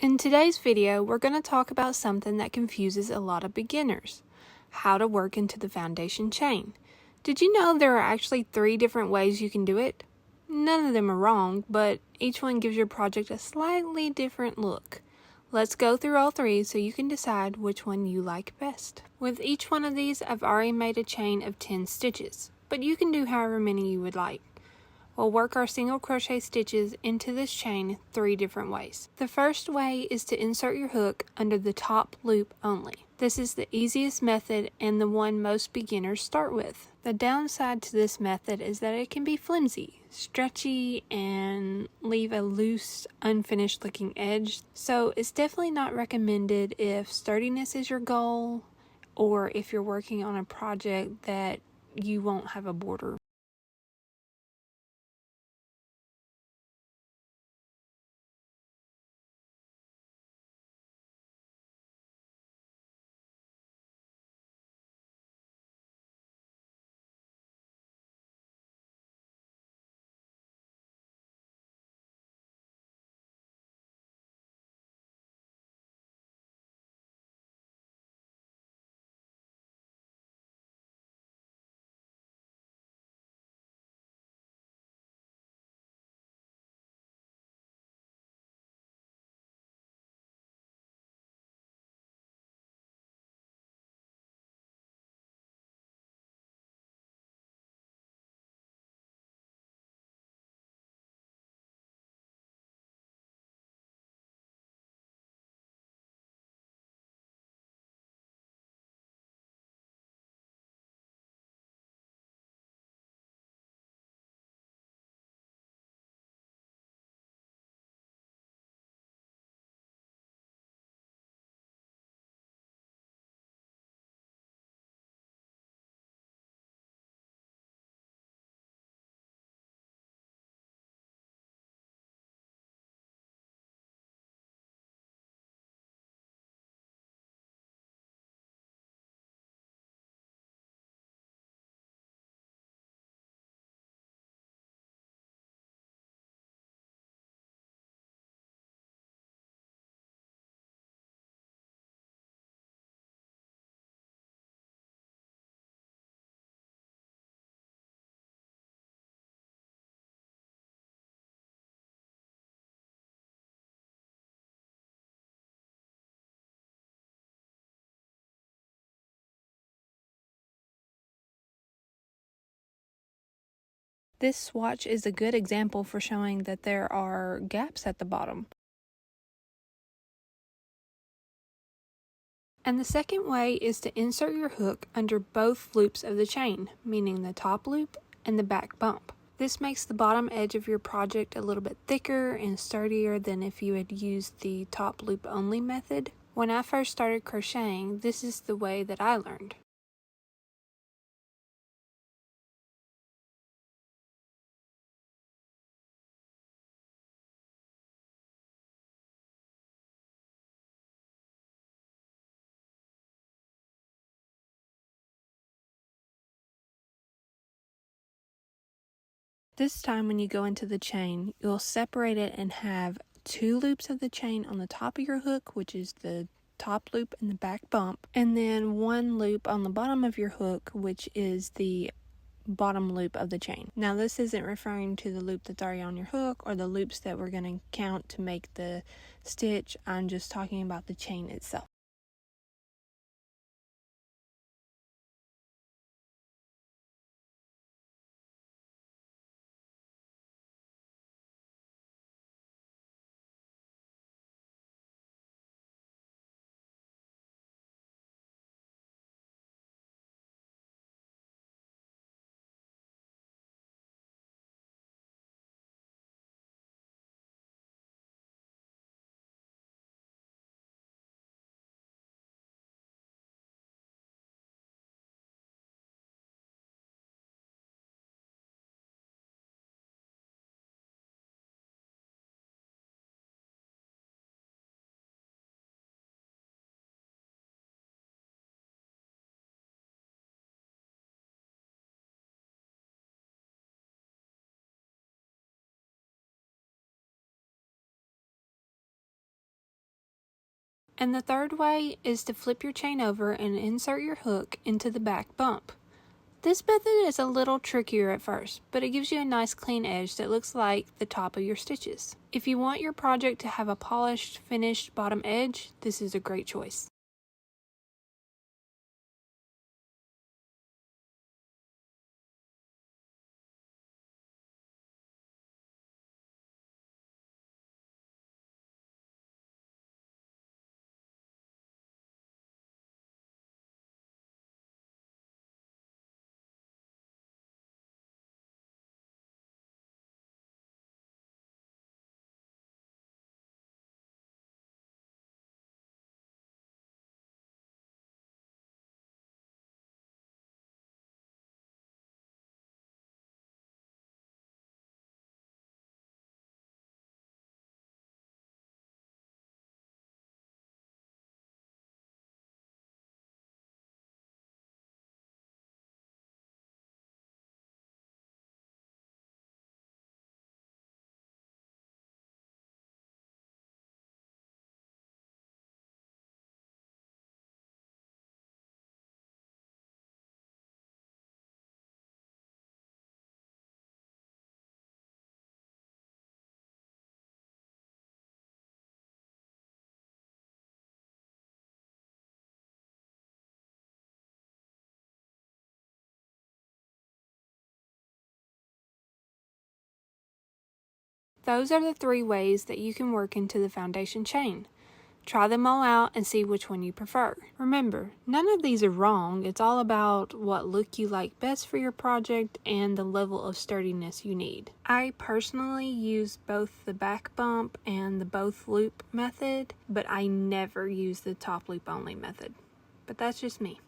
In today's video, we're going to talk about something that confuses a lot of beginners: how to work into the foundation chain. Did you know there are actually 3 different ways you can do it? None of them are wrong, but each one gives your project a slightly different look. Let's go through all 3 so you can decide which one you like best. With each one of these, I've already made a chain of 10 stitches, but you can do however many you would like. We'll work our single crochet stitches into this chain 3 different ways. The first way is to insert your hook under the top loop only. This is the easiest method and the one most beginners start with. The downside to this method is that it can be flimsy, stretchy, and leave a loose, unfinished looking edge. So it's definitely not recommended if sturdiness is your goal or if you're working on a project that you won't have a border. This swatch is a good example for showing that there are gaps at the bottom. And the second way is to insert your hook under both loops of the chain, meaning the top loop and the back bump. This makes the bottom edge of your project a little bit thicker and sturdier than if you had used the top loop only method. When I first started crocheting, this is the way that I learned. This time when you go into the chain, you'll separate it and have 2 loops of the chain on the top of your hook, which is the top loop and the back bump, and then 1 loop on the bottom of your hook, which is the bottom loop of the chain. Now this isn't referring to the loop that's already on your hook or the loops that we're going to count to make the stitch. I'm just talking about the chain itself. And the third way is to flip your chain over and insert your hook into the back bump. This method is a little trickier at first, but it gives you a nice clean edge that looks like the top of your stitches. If you want your project to have a polished, finished bottom edge, this is a great choice. Those are the 3 ways that you can work into the foundation chain. Try them all out and see which one you prefer. Remember, none of these are wrong. It's all about what look you like best for your project and the level of sturdiness you need. I personally use both the back bump and the both loop method, but I never use the top loop only method. But that's just me.